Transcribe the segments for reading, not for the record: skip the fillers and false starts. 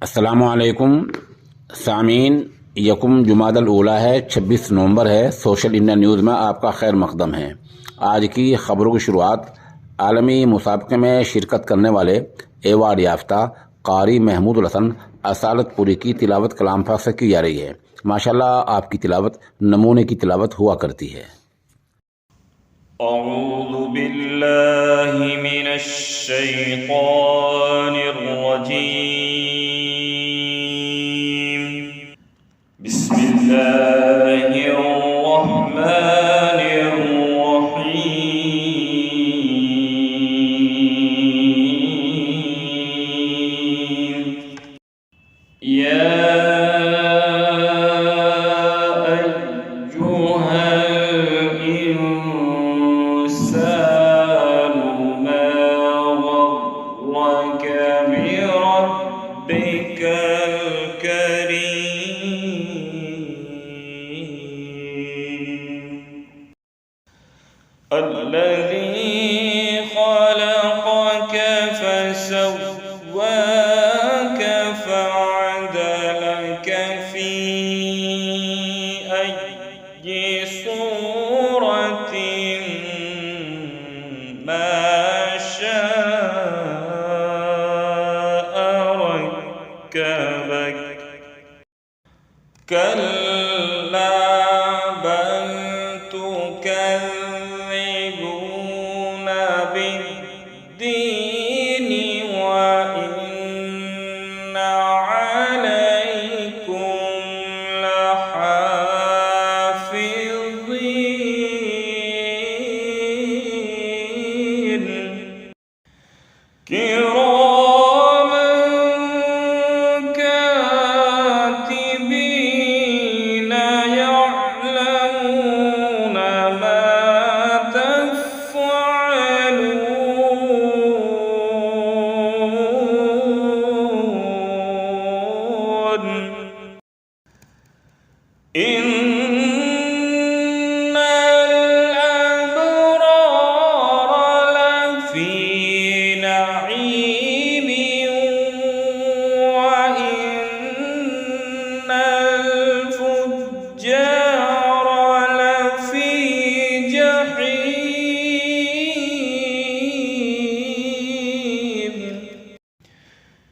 अस्सलामुअलैकुम सामीन। यकुम जुमादल ऊला है, 26 नवंबर है। सोशल इंडिया न्यूज़ में आपका खैर मकदम है। आज की खबरों की शुरुआत आलमी मुसाबके में शिरकत करने वाले एवार्ड याफ्ता कारी महमूद हसन असालतपुरी की तिलावत कलाम पाक से की जा रही है। माशाल्लाह आपकी तिलावत नमूने की तिलावत हुआ करती है। अऊज़ु बिल्लाहि मिनश शैतानिर रजीम। बिस्मिल्लाहिर रहमानिर रहीम। الذي خلقك فسواك فعدلك في أي صورة ما شاء ركبك. كلا بل تكذبون بالدين وإن عليكم لحافظين كراما كاتبين يعلمون ما تفعلون. إن الأبرار لفي نعيم وإن الفجار لفي جحيم.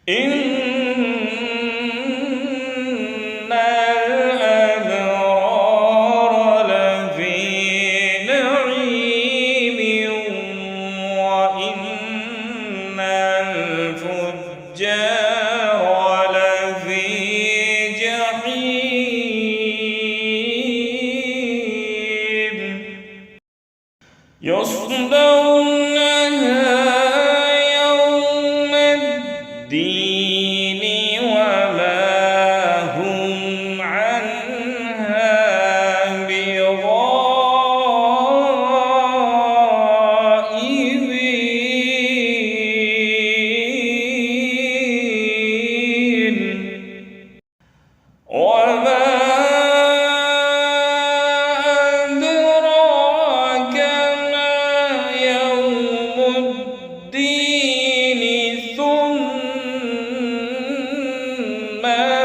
إن الأبرار لفي نعيم وإن الفجار لفي جحيم. يصلونها يوم الدين وما هم عنها بغائبين. وما أدراك ما يوم الدين ثم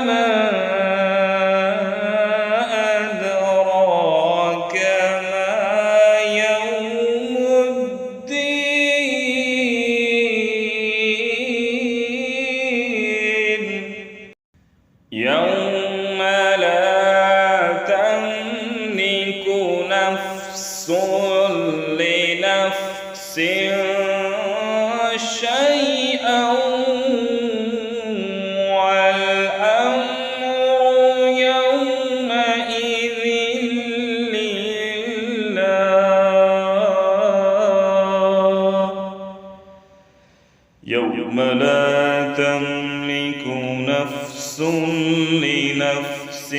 ما أدراك ما يوم الدين. يوم لا تملك نفس لنفس شيئا والأمر يومئذ لله. يوم لا تملك نفس لنفس